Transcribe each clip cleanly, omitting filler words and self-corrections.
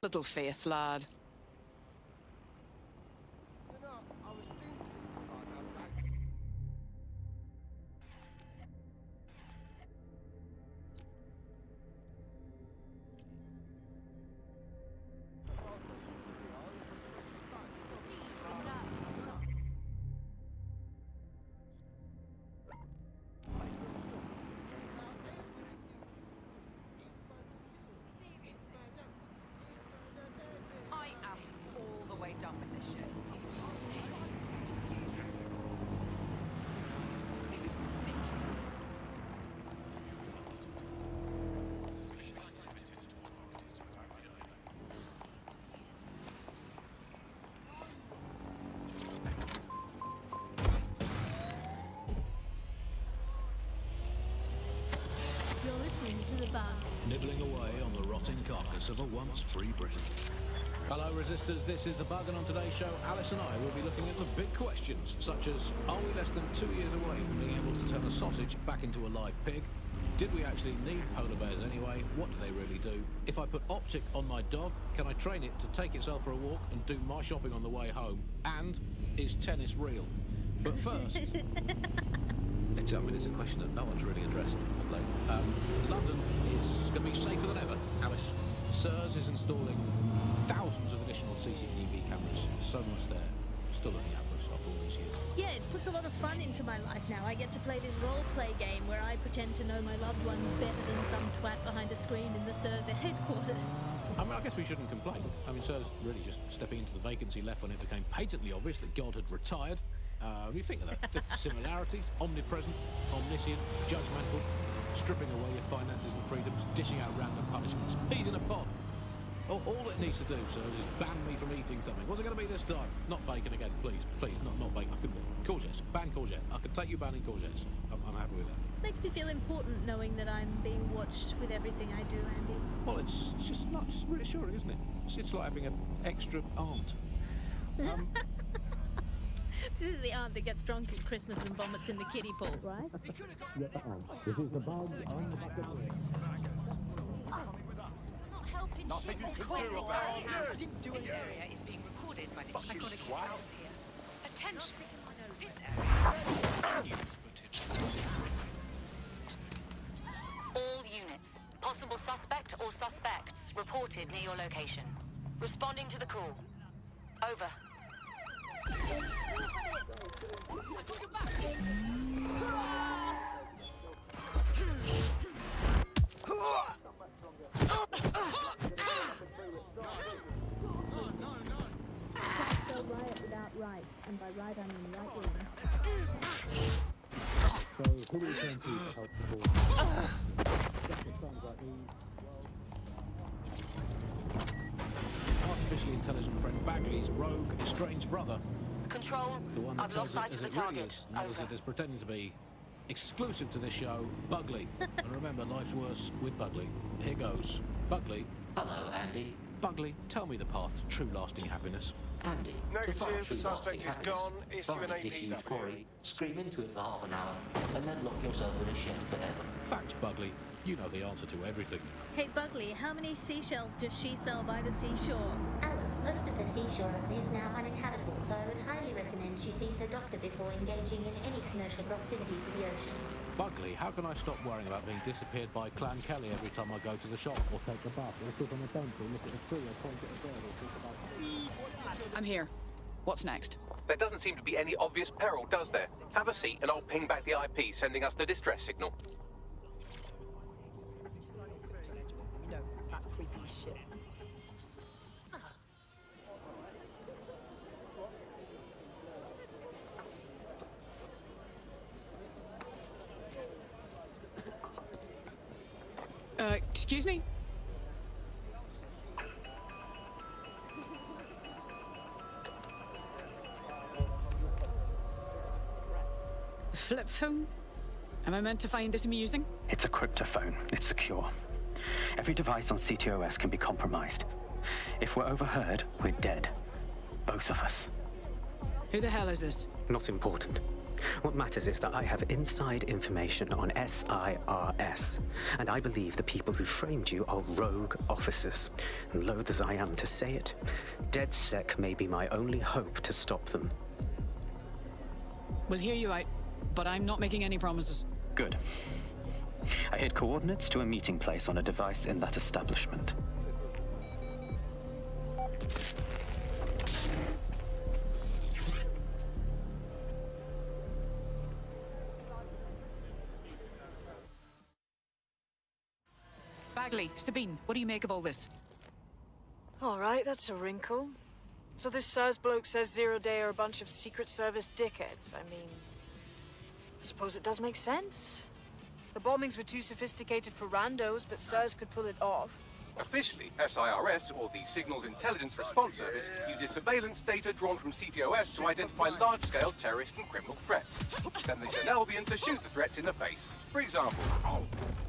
Little faith, lad. You know, I was thinking about that. I am all the way done with this shit. This is ridiculous. You're listening to The Bug. Nibbling away on the rotting carcass of a once free Britain. Hello resistors, this is The Bug, and on today's show Alice and I will be looking at the big questions such as, are we less than 2 years away from being able to turn a sausage back into a live pig? Did we actually need polar bears anyway? What do they really do? If I put Optic on my dog, can I train it to take itself for a walk and do my shopping on the way home? And is tennis real? But first... it's a question that no one's really addressed of late. London is going to be safer than ever, Alice. SIRS is installing thousands of additional CCTV cameras. So much there. Still looking out for us after all these years. Yeah, it puts a lot of fun into my life now. I get to play this role-play game where I pretend to know my loved ones better than some twat behind a screen in the SIRS headquarters. I mean, I guess we shouldn't complain. I mean, SIRS really just stepping into the vacancy left when it became patently obvious that God had retired. You think of that. The similarities, omnipresent, omniscient, judgmental, stripping away your finances and freedoms, dishing out random punishments. He's in a pot. All it needs to do, sir, is ban me from eating something. What's it going to be this time? Not bacon again, please. Please, not bacon. I could courgettes. Ban courgette. I could take you banning courgettes. I'm happy with that. Makes me feel important knowing that I'm being watched with everything I do, Andy. Well, it's just not reassuring, isn't it? It's like having an extra aunt. This is the aunt that gets drunk at Christmas and vomits in the kiddie pool, right? This is the Bug on the Bucket List. Nothing you can do about it. This area is being recorded by the Chief Ecology Council here. Attention, this area. All units, possible suspect or suspects reported near your location. Responding to the call. Over. Spell riot without right, and by right I mean right wing. So, who do we turn to help support? It sounds like Artificially intelligent friend Bagley's rogue, estranged brother. Control, The one that I've lost tells sight it of as the it really target. is, not as it Over. is pretending to be. Exclusive to this show, Bugley. And remember, life's worse with Bugley. Here goes. Bugley. Hello, Andy. Bugley, tell me the path to true lasting happiness. Andy. Negative, to find true suspect lasting is happiness, gone. Issue find an a disused APW. quarry, scream into it for half an hour, and then lock yourself in a shed forever. Thanks, Bugley. You know the answer to everything. Hey, Bugley, how many seashells does she sell by the seashore? Alice, most of the seashore is now uninhabitable, so I would highly recommend she sees her doctor before engaging in any commercial proximity to the ocean. Bugley, how can I stop worrying about being disappeared by Clan Kelly every time I go to the shop or take a bath or sit on a bench or look at a tree or point at a bird or think about... I'm here. What's next? There doesn't seem to be any obvious peril, does there? Have a seat and I'll ping back the IP sending us the distress signal. You know, that's creepy as shit. Excuse me? Flip phone? Am I meant to find this amusing? It's a cryptophone. It's secure. Every device on CTOS can be compromised. If we're overheard, we're dead. Both of us. Who the hell is this? Not important. What matters is that I have inside information on SIRS, and I believe the people who framed you are rogue officers. And loath as I am to say it, DedSec may be my only hope to stop them. We'll hear you out, but I'm not making any promises. Good. I hid coordinates to a meeting place on a device in that establishment. Bagley, Sabine, what do you make of all this? All right, that's a wrinkle. So this SIRS bloke says Zero Day are a bunch of Secret Service dickheads. I mean, I suppose it does make sense. The bombings were too sophisticated for randos, but SIRS could pull it off. Officially, SIRS, or the Signals Intelligence Response Service, uses surveillance data drawn from CTOS to identify large-scale terrorist and criminal threats. Then they send Albion to shoot the threats in the face. For example...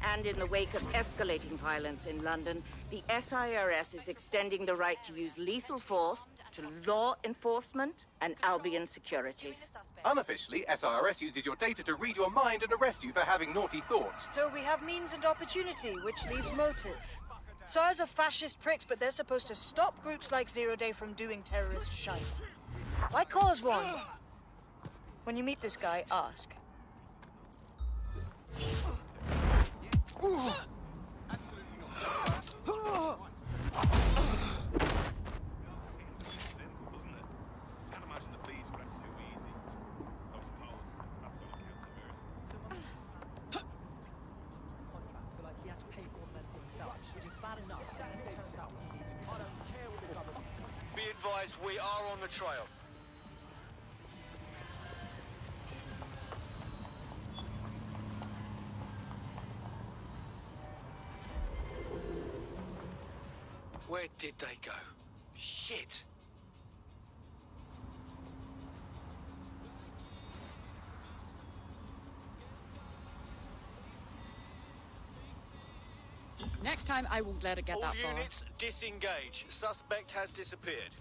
And in the wake of escalating violence in London, the SIRS is extending the right to use lethal force to law enforcement and Albion securities. Unofficially, SIRS uses your data to read your mind and arrest you for having naughty thoughts. So we have means and opportunity, which leaves motive. SIRS are fascist pricks, but they're supposed to stop groups like Zero Day from doing terrorist shite. Why cause one? When you meet this guy, ask. Be advised, we are on the trail. Where did they go? Shit! Next time, I won't let it get that far. All units, disengage. Suspect has disappeared.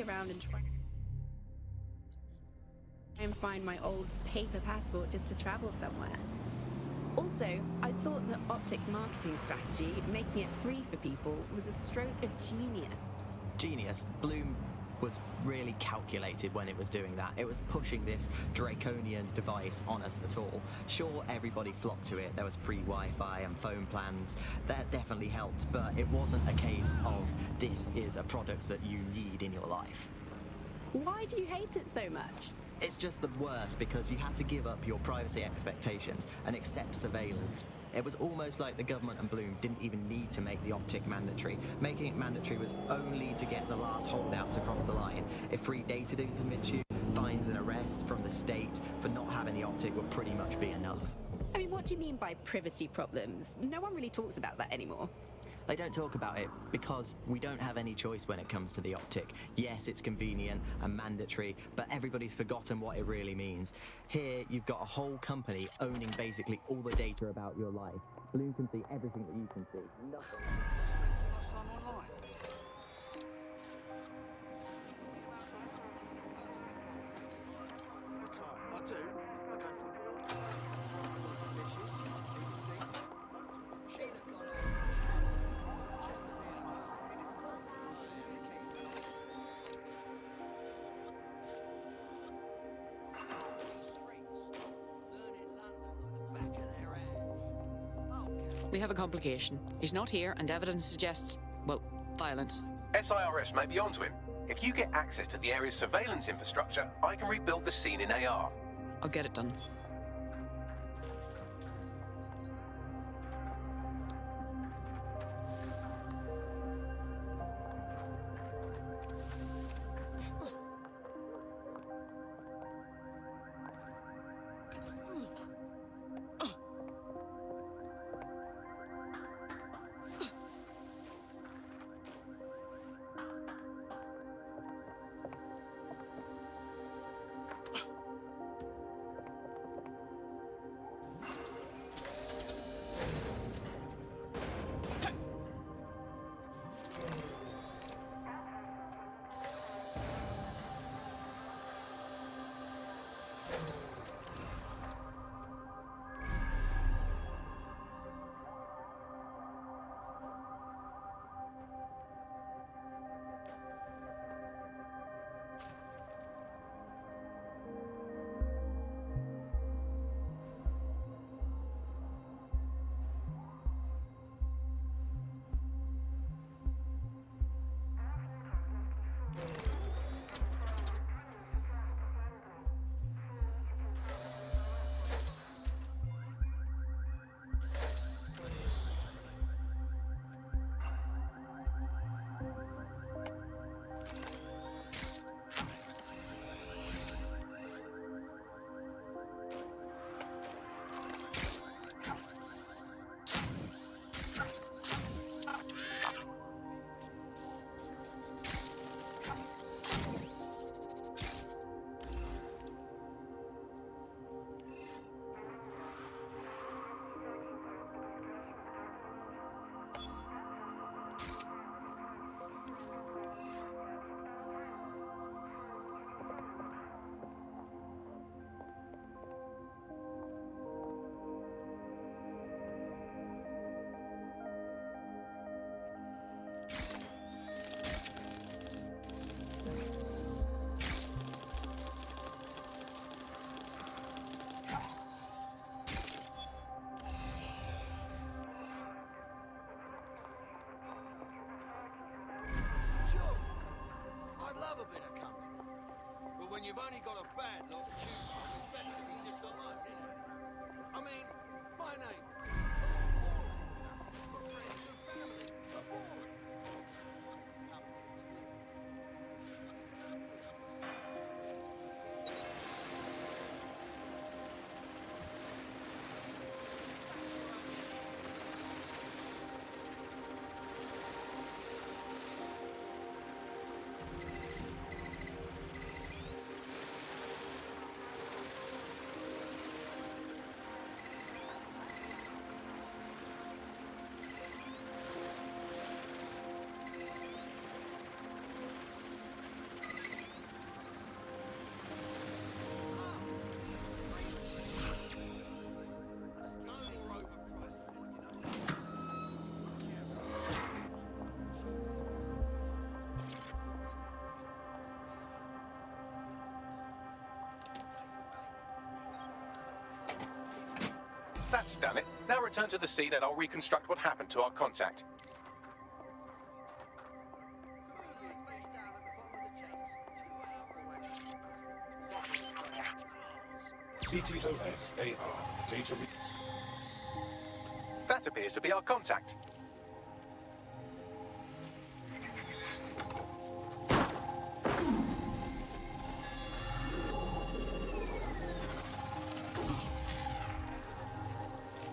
Around and try and find my old paper passport just to travel somewhere. Also, I thought that Optic's marketing strategy, making it free for people, was a stroke of genius. Genius? Bloom was really calculated when it was doing that. It was pushing this draconian device on us at all. Sure, everybody flocked to it. There was free Wi-Fi and phone plans. That definitely helped, but it wasn't a case of this is a product that you need in your life. Why do you hate it so much? It's just the worst because you had to give up your privacy expectations and accept surveillance It was almost like the government and Bloom didn't even need to make the optic mandatory. Making it mandatory was only to get the last holdouts across the line. If free data didn't convince you, fines and arrests from the state for not having the optic would pretty much be enough. I mean, what do you mean by privacy problems? No one really talks about that anymore. They don't talk about it because we don't have any choice when it comes to the optic. Yes, it's convenient and mandatory, but everybody's forgotten what it really means. Here, you've got a whole company owning basically all the data about your life. Bloom can see everything that you can see. Nothing. I do. I go for We have a complication. He's not here, and evidence suggests, well, violence. SIRS may be onto him. If you get access to the area's surveillance infrastructure, I can rebuild the scene in AR. I'll get it done. when you've only got a bad lot to choose from, it's better to be just alone, isn't it? I mean, my name. Friends and family are boring. That's done it. Now return to the scene and I'll reconstruct what happened to our contact. CTOS AR data. That appears to be our contact.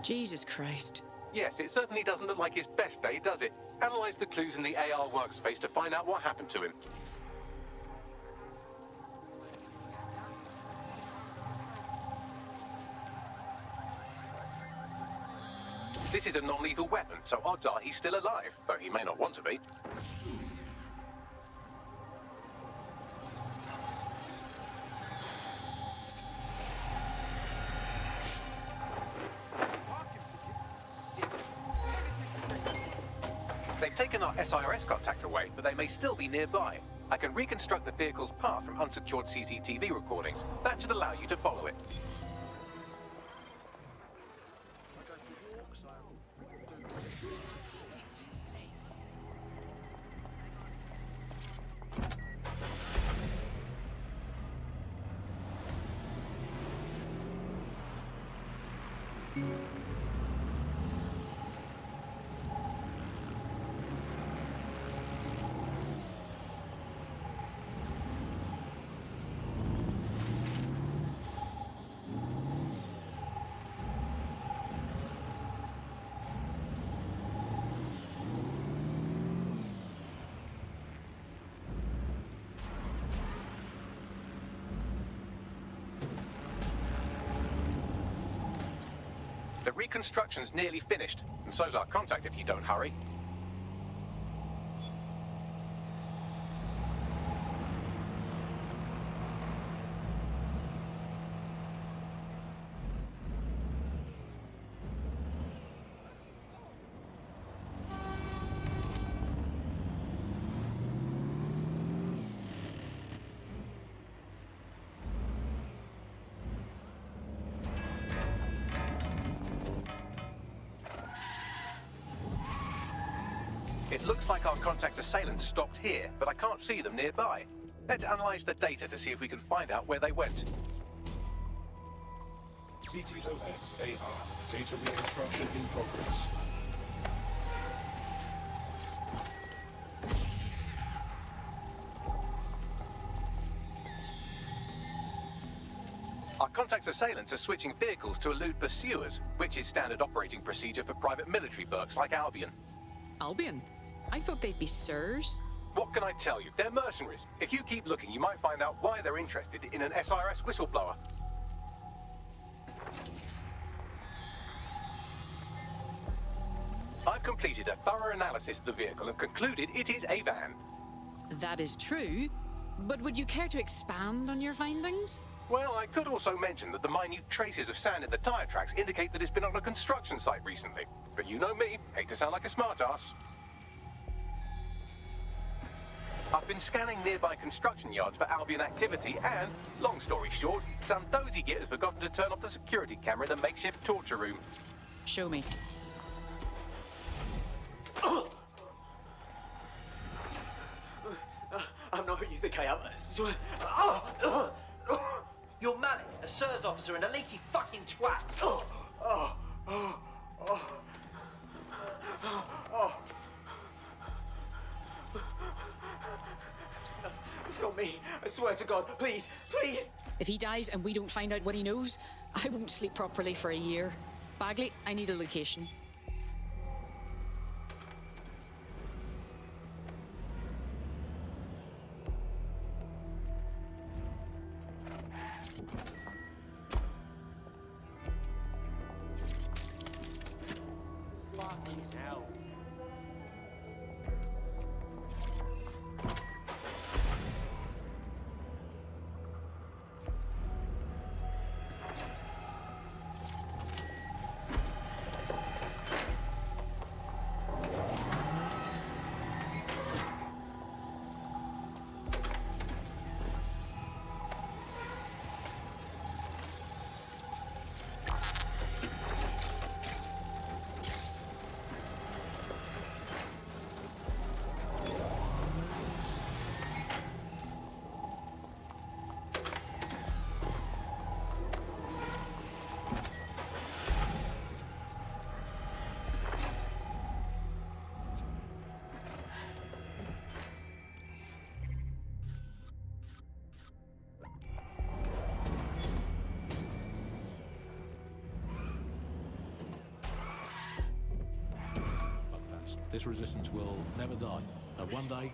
Jesus Christ. Yes, it certainly doesn't look like his best day, does it? Analyze the clues in the AR workspace to find out what happened to him. This is a non-lethal weapon, so odds are he's still alive, though he may not want to be. They've taken our SIRS contact away, but they may still be nearby. I can reconstruct the vehicle's path from unsecured CCTV recordings. That should allow you to follow it. The reconstruction's nearly finished, and so's our contact if you don't hurry. It looks like our contact's assailants stopped here, but I can't see them nearby. Let's analyze the data to see if we can find out where they went. CTOS AR. Data reconstruction in progress. Our contact's assailants are switching vehicles to elude pursuers, which is standard operating procedure for private military burks like Albion. Albion? I thought they'd be SIRS. What can I tell you? They're mercenaries. If you keep looking, you might find out why they're interested in an SIRS whistleblower. I've completed a thorough analysis of the vehicle and concluded it is a van. That is true, but would you care to expand on your findings? Well, I could also mention that the minute traces of sand in the tire tracks indicate that it's been on a construction site recently. But you know me, hate to sound like a smartass. I've been scanning nearby construction yards for Albion activity and, long story short, some dozy git has forgotten to turn off the security camera in the makeshift torture room. Show me. I'm not who you think I am, I swear. You're Malik, a SIRS officer and a leaky fucking twat. That's not me. I swear to God. Please, please. If he dies and we don't find out what he knows, I won't sleep properly for a year. Bagley, I need a location. Fucking hell. this resistance will never die. And one day,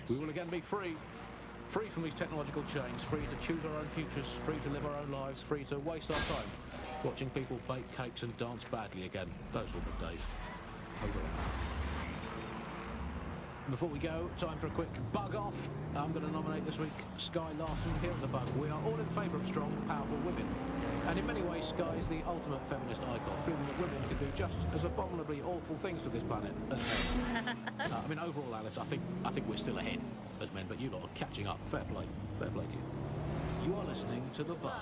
we will again be free. Free from these technological chains, free to choose our own futures, free to live our own lives, free to waste our time watching people bake cakes and dance badly again. Those were the days. Over and out. Before we go, time for a quick bug off. I'm going to nominate this week Sky Larson here at The Bug. We are all in favour of strong, powerful women. And in many ways, Sky is the ultimate feminist icon, proving that women can do just as abominably awful things to this planet as men. I mean, overall, Alice, I think we're still ahead as men, but you lot are catching up. Fair play to you. You are listening to The Bug.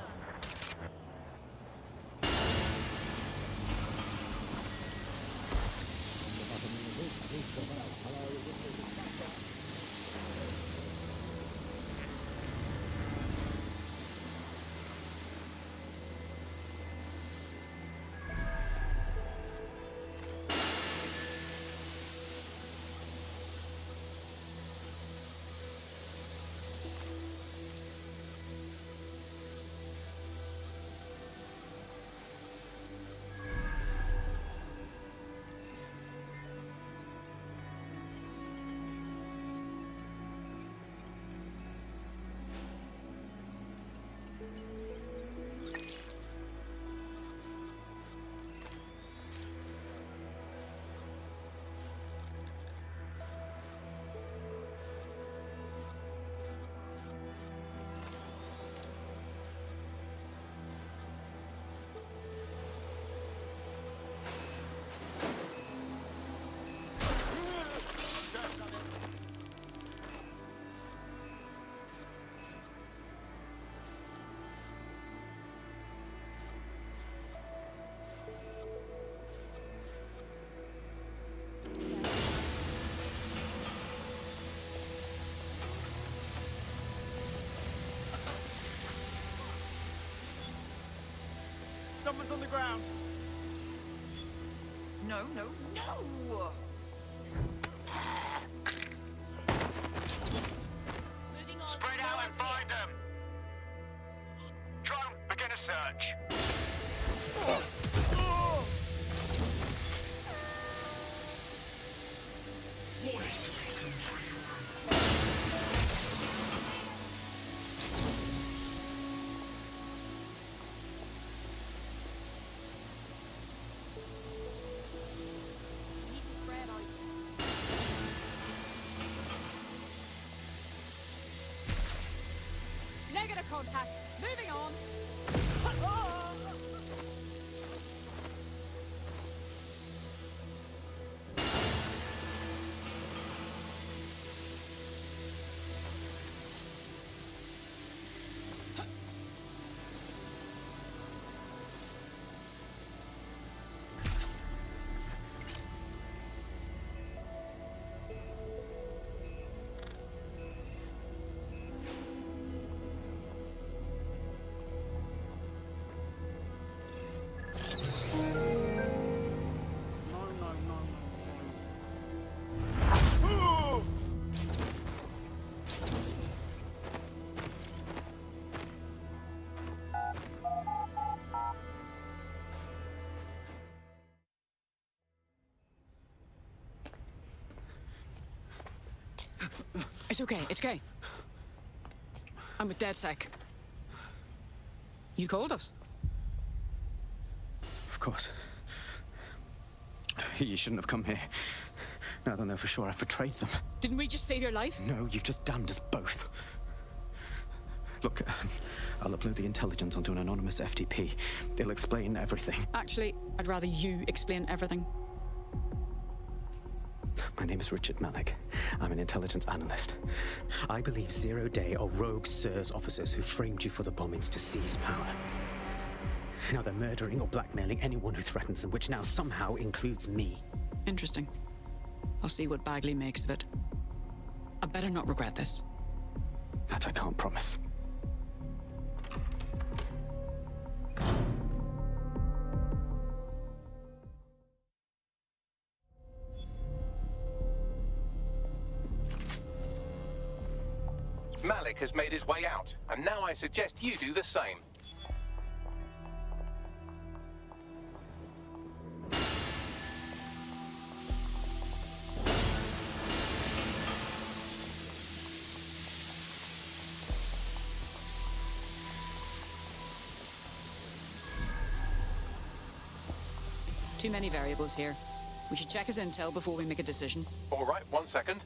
Someone's on the ground. No, no, no! Spread out and find them. Drone, begin a search. Negative contact. Moving on. It's okay, it's okay. I'm with DedSec. You called us. Of course. You shouldn't have come here. Now they'll know for sure I've betrayed them. Didn't we just save your life? No, you've just damned us both. Look, I'll upload the intelligence onto an anonymous FTP. It'll explain everything. Actually, I'd rather you explain everything. My name is Richard Malik. I'm an intelligence analyst. I believe Zero Day are rogue SIRS officers who framed you for the bombings to seize power. Now they're murdering or blackmailing anyone who threatens them, which now somehow includes me. Interesting. I'll see what Bagley makes of it. I better not regret this. That I can't promise. Malik has made his way out, and now I suggest you do the same. Too many variables here. We should check his intel before we make a decision. All right, 1 second.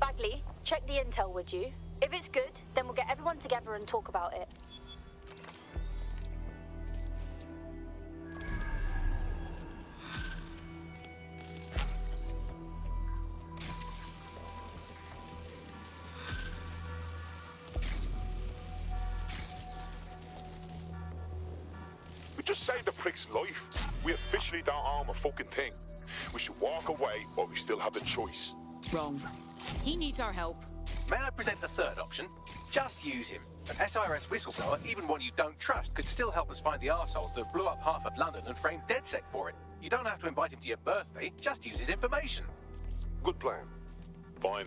Bagley, check the intel, would you? If it's good, then we'll get everyone together and talk about it. We just saved the prick's life. We officially don't harm a fucking thing. We should walk away while we still have the choice. Wrong. He needs our help. May I present the third option? Just use him. An SIRS whistleblower, even one you don't trust, could still help us find the arseholes that blew up half of London and framed DedSec for it. You don't have to invite him to your birthday, just use his information. Good plan. Fine.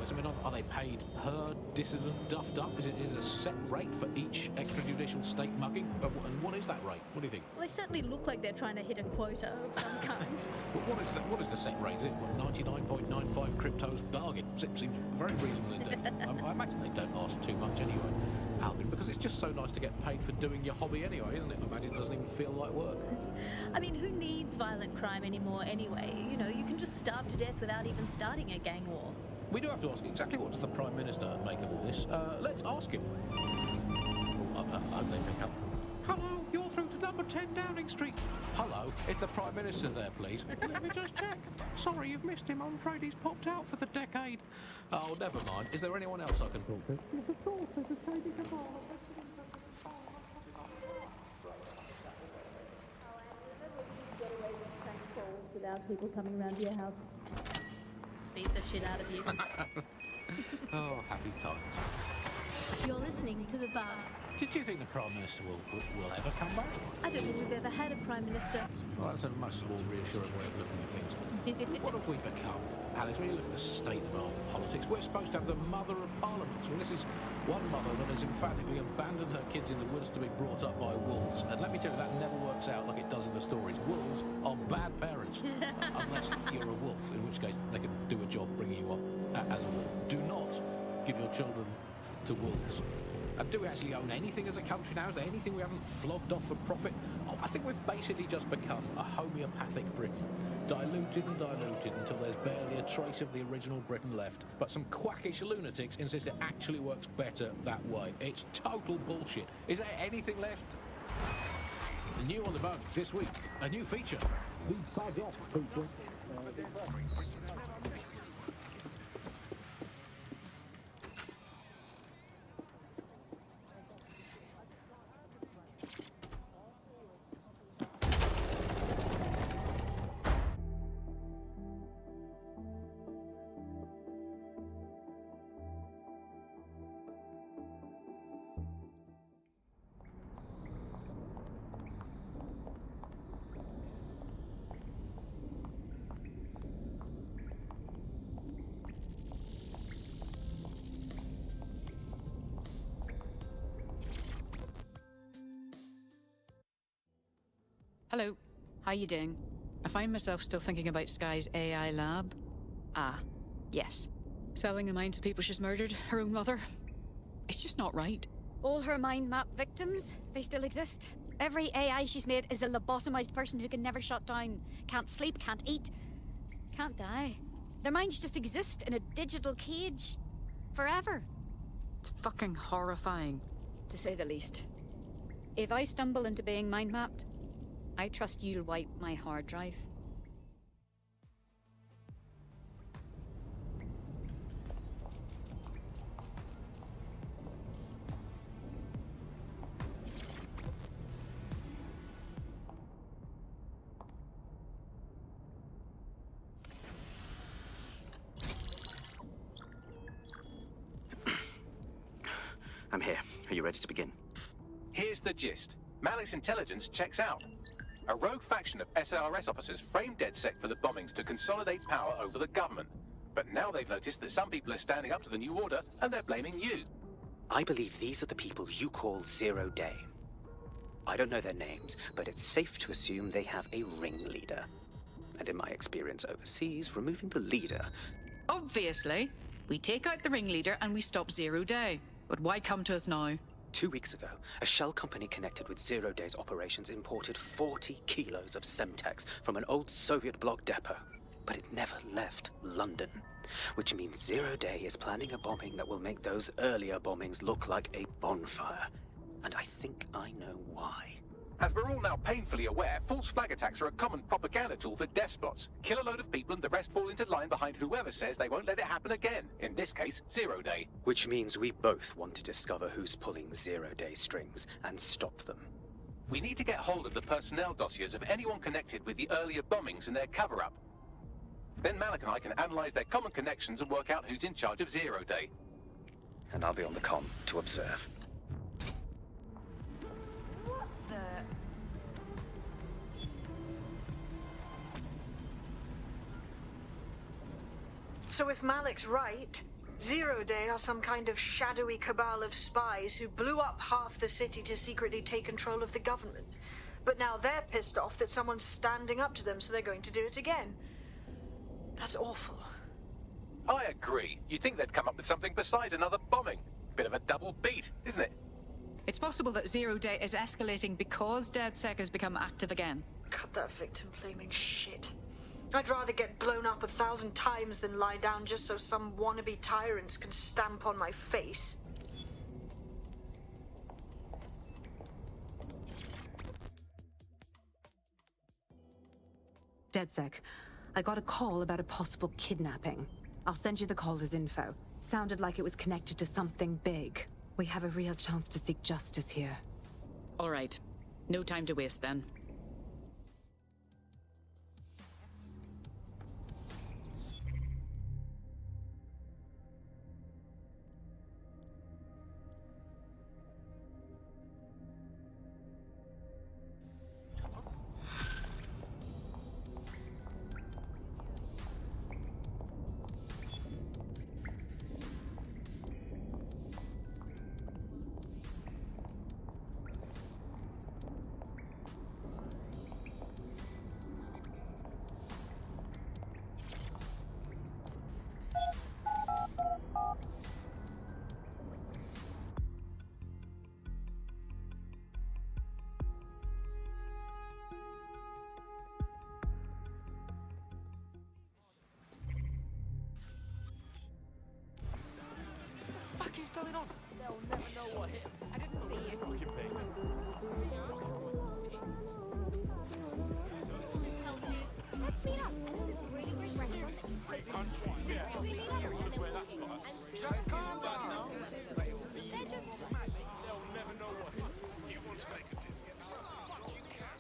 I mean, are they paid per dissident duffed up? Is it a set rate for each extrajudicial state mugging? And what is that rate? What do you think? Well, they certainly look like they're trying to hit a quota of some kind. What is the set rate? Is it 99.95 cryptos bargain? Seems very reasonable indeed. I imagine they don't ask too much anyway, Alvin, because it's just so nice to get paid for doing your hobby anyway, isn't it? I imagine it doesn't even feel like work. I mean, who needs violent crime anymore anyway? You know, you can just starve to death without even starting a gang war. We do have to ask exactly what does the Prime Minister make of all this. Let's ask him. I hope they pick up. Hello, you're through to number 10 Downing Street. Hello, is the Prime Minister there, please? Let me just check. Sorry, you've missed him. I'm afraid he's popped out for the decade. Oh, never mind. Is there anyone else I can talk to? Yes, of course. There's a Sadie Cabral. Without people coming round to your house. Beat the shit out of you. Oh, happy times. You're listening to The Bug. Did you think the Prime Minister will ever come back? I don't think we've ever had a Prime Minister. Well, that's a much more reassuring way of looking at things. What have we become? Alex, when you look at the state of our politics, we're supposed to have the mother of parliaments. Well, this is One mother that has emphatically abandoned her kids in the woods to be brought up by wolves. And let me tell you, that never works out like it does in the stories. Wolves are bad parents. Unless you're a wolf, in which case they can do a job bringing you up as a wolf. Do not give your children to wolves. And do we actually own anything as a country now? Is there anything we haven't flogged off for profit? Oh, I think we've basically just become a homeopathic Britain. Diluted and diluted until there's barely a trace of the original Britain left. But some quackish lunatics insist it actually works better that way. It's total bullshit. Is there anything left? New on the bug this week, a new feature. The Bug Off feature. Hello, how you doing? I find myself still thinking about Sky's AI lab. Ah, yes. Selling the minds of people she's murdered, her own mother. It's just not right. All her mind map victims, they still exist. Every AI she's made is a lobotomized person who can never shut down, can't sleep, can't eat, can't die. Their minds just exist in a digital cage. Forever. It's fucking horrifying. To say the least. If I stumble into being mind mapped, I trust you'll wipe my hard drive. I'm here. Are you ready to begin? Here's the gist. Malik's intelligence checks out. A rogue faction of SARS officers framed DedSec for the bombings to consolidate power over the government. But now they've noticed that some people are standing up to the new order, and they're blaming you. I believe these are the people you call Zero Day. I don't know their names, but it's safe to assume they have a ringleader. And in my experience overseas, removing the leader... Obviously. We take out the ringleader and we stop Zero Day. But why come to us now? 2 weeks ago, a shell company connected with Zero Day's operations imported 40 kilos of Semtex from an old Soviet bloc depot. But it never left London. Which means Zero Day is planning a bombing that will make those earlier bombings look like a bonfire. And I think I know why. As we're all now painfully aware, false flag attacks are a common propaganda tool for despots. Kill a load of people and the rest fall into line behind whoever says they won't let it happen again. In this case, Zero Day. Which means we both want to discover who's pulling Zero Day strings and stop them. We need to get hold of the personnel dossiers of anyone connected with the earlier bombings and their cover-up. Then Malik and I can analyze their common connections and work out who's in charge of Zero Day. And I'll be on the comm to observe. So if Malik's right, Zero Day are some kind of shadowy cabal of spies who blew up half the city to secretly take control of the government. But now they're pissed off that someone's standing up to them, so they're going to do it again. That's awful. I agree. You'd think they'd come up with something besides another bombing. Bit of a double beat, isn't it? It's possible that Zero Day is escalating because DedSec has become active again. Cut that victim-blaming shit. I'd rather get blown up 1,000 times than lie down just so some wannabe tyrants can stamp on my face. DedSec, I got a call about a possible kidnapping. I'll send you the caller's info. Sounded like it was connected to something big. We have a real chance to seek justice here. All right. No time to waste then. going on? They'll never know what hit. I didn't see you. Fucking pig. Celsius, let's meet up. This really great restaurant. Yeah. If we meet up and then Where that spot and is. see Just what calm down now. they're just They'll never know what hit. You want to make a difference? You can.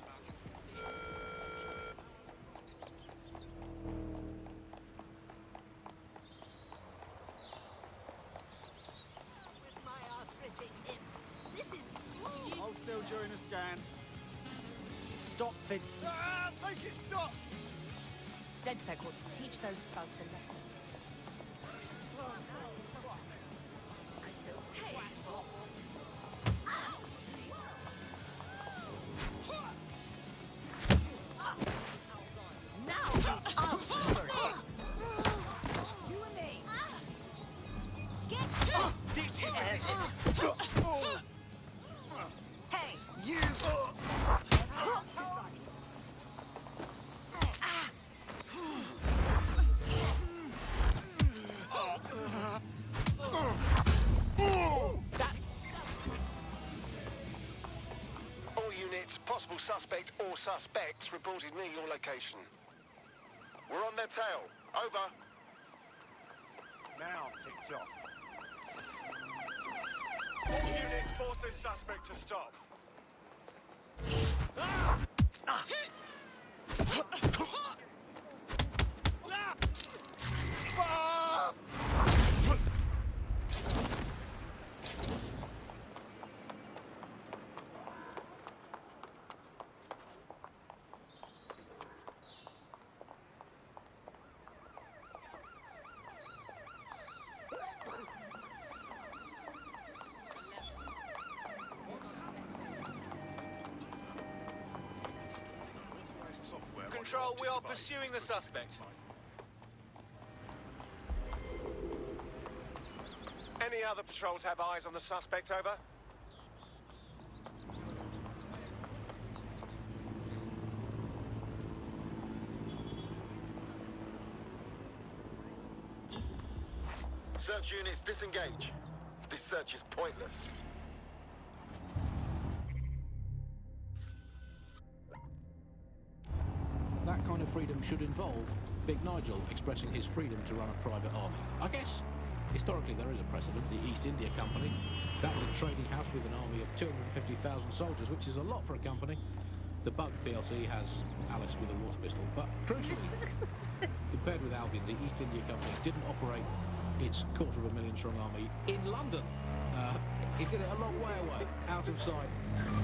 With my arthritic hips. This is Hold still during the scan. Stop, Finn. Ah, make it stop! DedSec ought to teach those thugs a lesson. Now, you and me. This is it. Hey, You. All units, possible suspect or suspects reported near your location. We're on their tail. Over. Now ticked off. All units, force this suspect to stop. Control, we are pursuing the suspect. Any other patrols have eyes on the suspect, over? Search units, disengage. This search is pointless. That kind of freedom should involve Big Nigel expressing his freedom to run a private army. I guess, historically there is a precedent, the East India Company. That was a trading house with an army of 250,000 soldiers, which is a lot for a company. The Bug PLC has Alice with a water pistol, but crucially, compared with Albion, the East India Company didn't operate its 250,000 strong army in London. It did it a long way away, out of sight,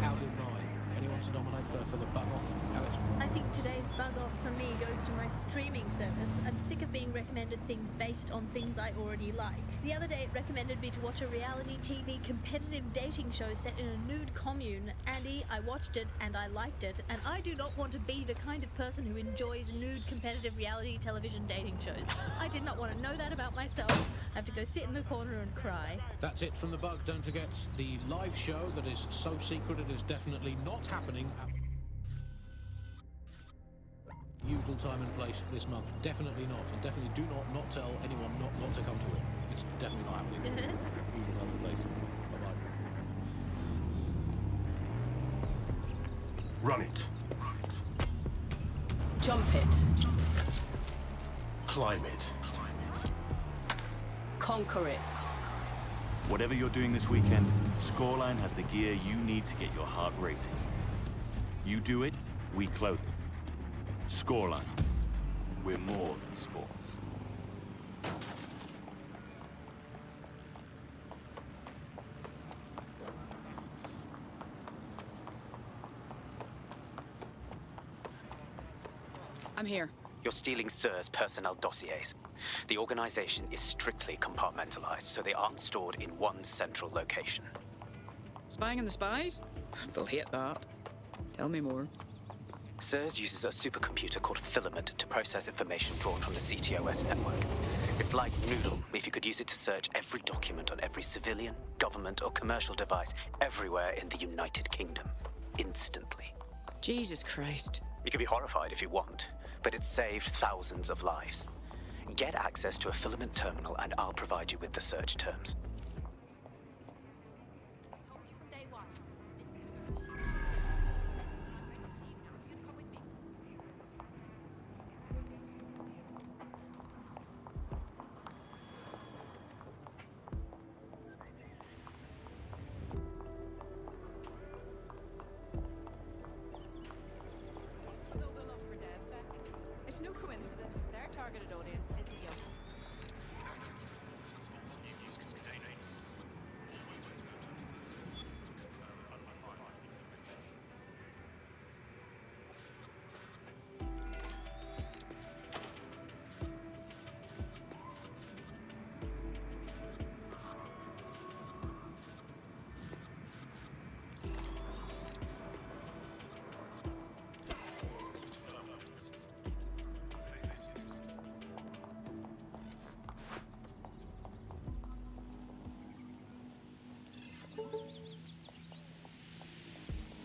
out of mind. Anyone to nominate for the bug off, Alice? I think today's bug off for me goes to my streaming service. I'm sick of being recommended things based on things I already like. The other day it recommended me to watch a reality TV competitive dating show set in a nude commune. Andy, I watched it and I liked it, and I do not want to be the kind of person who enjoys nude competitive reality television dating shows. I did not want to know that about myself. I have to go sit in the corner and cry. That's it from the bug. Don't forget the live show that is so secret it is definitely not happening at usual time and place this month. Definitely not, and definitely do not tell anyone not to come to it. It's definitely not happening. Usual time and place. Bye-bye. Run it. jump it. Climb it. Conquer it. Whatever you're doing this weekend, Scoreline has the gear you need to get your heart racing. You do it, we clothe it. Scoreline. We're more than sports. I'm here. You're stealing SIR's personnel dossiers. The organization is strictly compartmentalized, so they aren't stored in one central location. Spying on the spies? They'll hate that. Tell me more. SIRS uses a supercomputer called Filament to process information drawn from the CTOS network. It's like Noodle, if you could use it to search every document on every civilian, government, or commercial device everywhere in the United Kingdom. Instantly. Jesus Christ. You can be horrified if you want, but it's saved thousands of lives. Get access to a Filament terminal and I'll provide you with the search terms. It's no coincidence their targeted audience is the young.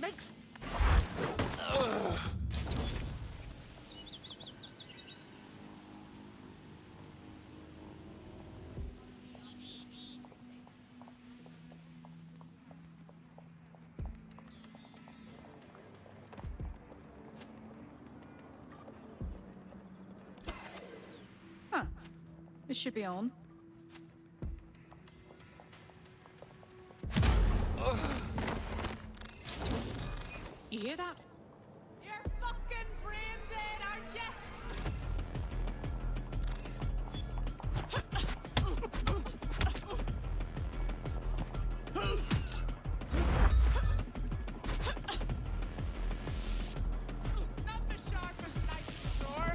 Makes... Huh. This should be on. You hear that? You're fucking brain dead, aren't you? Not the sharpest knife in the drawer.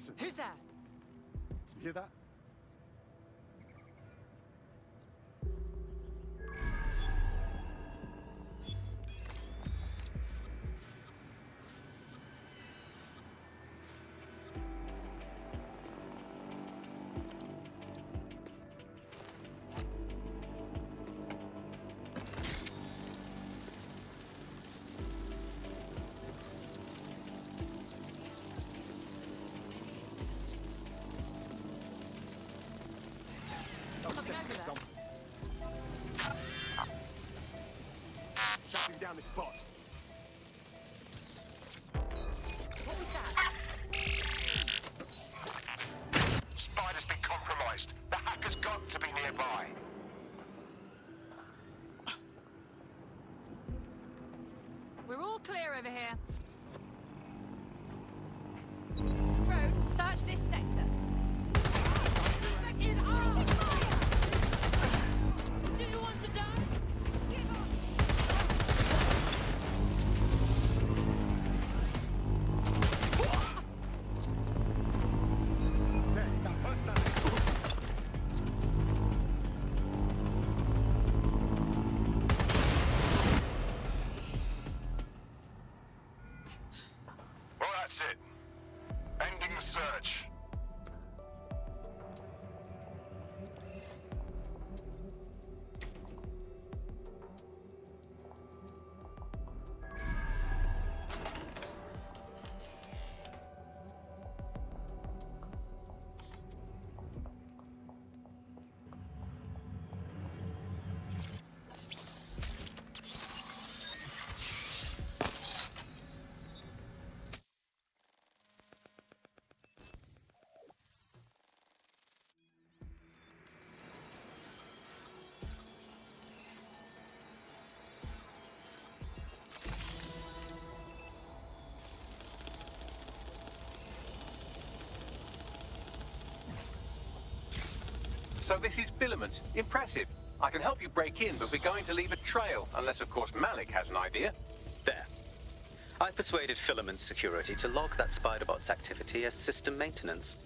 Listen. Who's there? You hear that? Something over there. Shutting down this bot. What was that? Spider's been compromised. The hacker's got to be nearby. We're all clear over here. Drone, search this sector. Suspect is armed! Do you want to die? Give up! There, that person. Well, that's it. Ending the search. So this is Filament. Impressive. I can help you break in, but we're going to leave a trail, unless of course Malik has an idea. There. I persuaded Filament Security to log that Spiderbot's activity as system maintenance.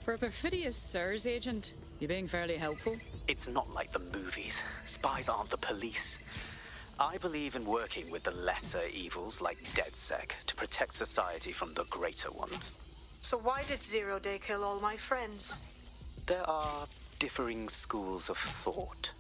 For a perfidious SIRS agent, you're being fairly helpful. It's not like the movies. Spies aren't the police. I believe in working with the lesser evils like DedSec to protect society from the greater ones. So why did Zero Day kill all my friends? There are differing schools of thought.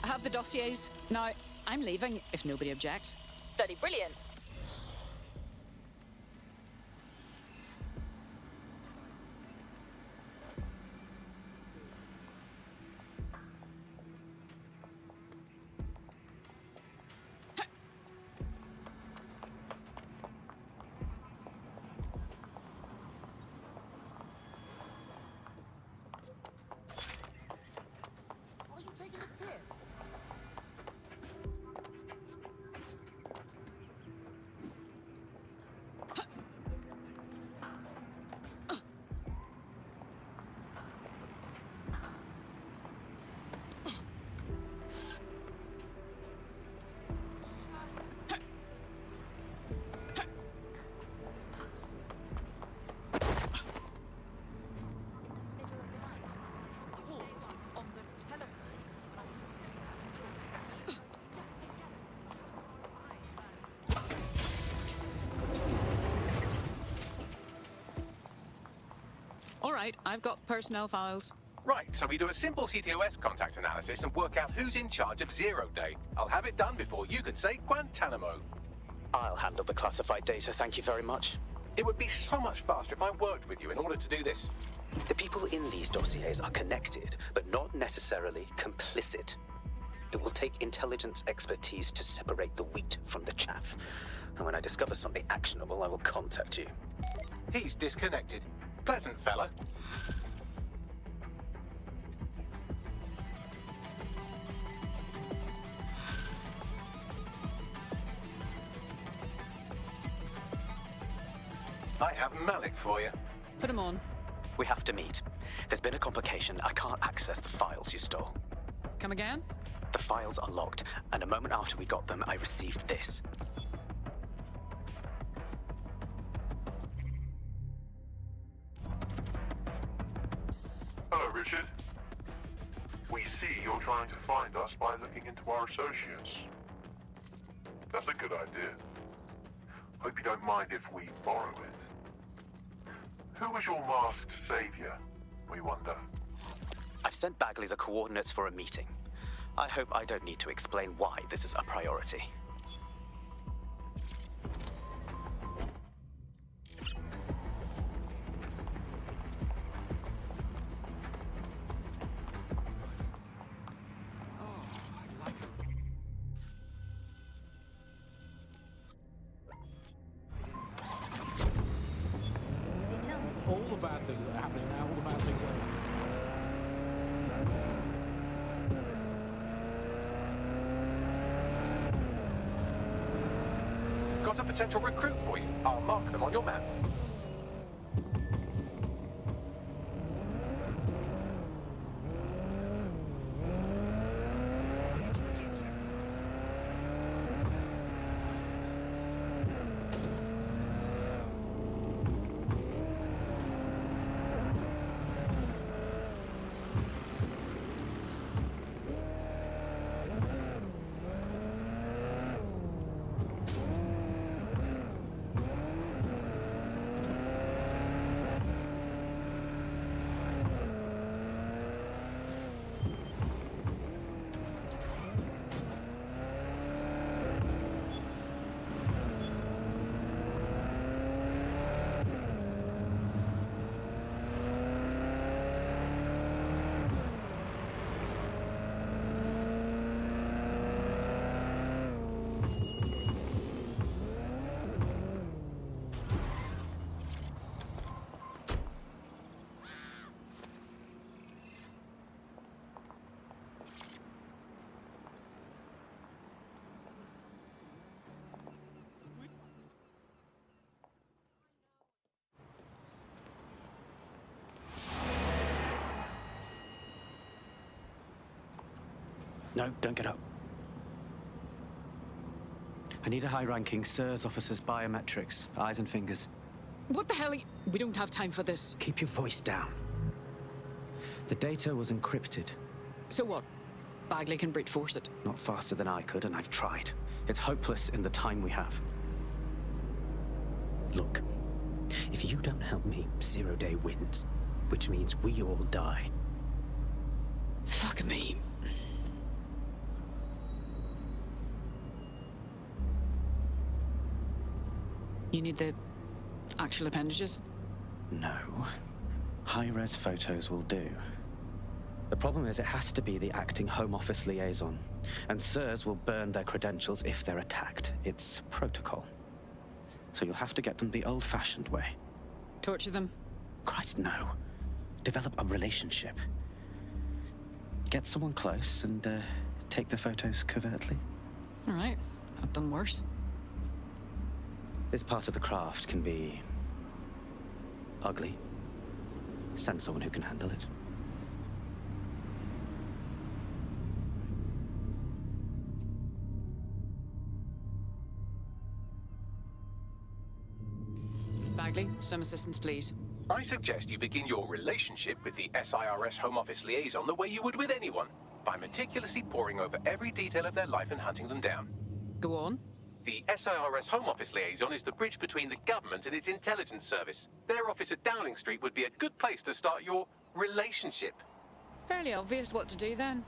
I have the dossiers. Now, I'm leaving, if nobody objects. Bloody brilliant. I've got personnel files. Right, so we do a simple CTOS contact analysis and work out who's in charge of 0 Day. I'll have it done before you can say Guantanamo. I'll handle the classified data, thank you very much. It would be so much faster if I worked with you in order to do this. The people in these dossiers are connected, but not necessarily complicit. It will take intelligence expertise to separate the wheat from the chaff. And when I discover something actionable, I will contact you. He's disconnected. Pleasant fella. I have Malik for you. Put him on. We have to meet. There's been a complication. I can't access the files you stole. Come again? The files are locked, and a moment after we got them, I received this. Hello, Richard. We see you're trying to find us by looking into our associates. That's a good idea. Hope you don't mind if we borrow it. Who was your masked savior, we wonder? I've sent Bagley the coordinates for a meeting. I hope I don't need to explain why this is a priority. All the bad things that are happening now, all the bad things that are Got a potential recruit for you. I'll mark them on your map. No, don't get up. I need a high-ranking SIRS officer's biometrics, eyes and fingers. What the hell? We don't have time for this. Keep your voice down. The data was encrypted. So what? Bagley can brute force it. Not faster than I could, and I've tried. It's hopeless in the time we have. Look, if you don't help me, 0 Day wins, which means we all die. Fuck me. You need the actual appendages? No. High-res photos will do. The problem is it has to be the acting Home Office liaison, and SIRS will burn their credentials if they're attacked. It's protocol. So you'll have to get them the old-fashioned way. Torture them? Christ, no. Develop a relationship. Get someone close and take the photos covertly. All right. I've done worse. This part of the craft can be ugly. Send someone who can handle it. Bagley, some assistance, please. I suggest you begin your relationship with the SIRS Home Office liaison the way you would with anyone, by meticulously poring over every detail of their life and hunting them down. Go on. The SIRS Home Office liaison is the bridge between the government and its intelligence service. Their office at Downing Street would be a good place to start your relationship. Fairly obvious what to do then.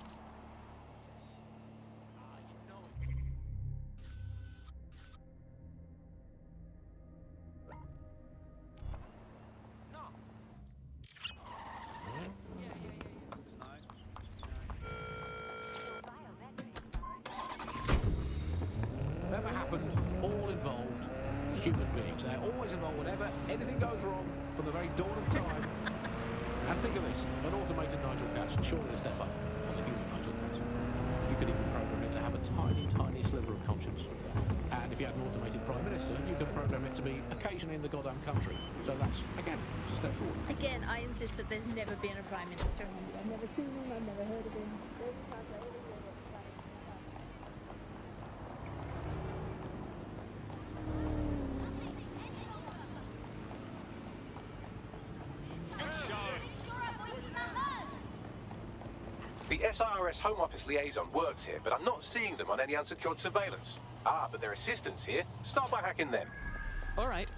Whatever happened, all involved, human beings. They're always involved whenever anything goes wrong from the very dawn of time. And think of this, an automated Nigel Catch, surely a step up on the human Nigel Catch. You could even program it to have a tiny, tiny sliver of conscience. And if you had an automated Prime Minister, you could program it to be occasionally in the goddamn country. So that's, again, just a step forward. Again, I insist that there's never been a Prime Minister. I've never seen him, I've never heard of him. The SIRS Home Office liaison works here, but I'm not seeing them on any unsecured surveillance. Ah, but their assistants here. Start by hacking them. All right.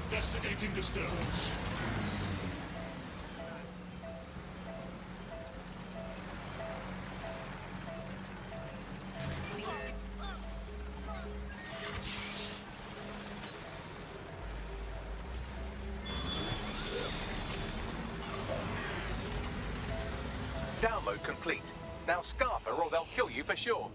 Investigating disturbance. Download complete. Now Scarper or they'll kill you for sure.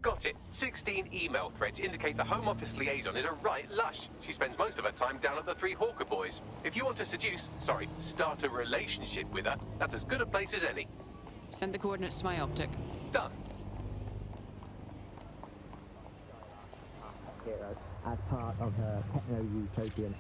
Got it. 16 email threads indicate the Home Office liaison is a right lush. She spends most of her time down at the Three Hawker Boys. If you want to start a relationship with her, that's as good a place as any. Send the coordinates to my optic. Done. As part of her techno-utopian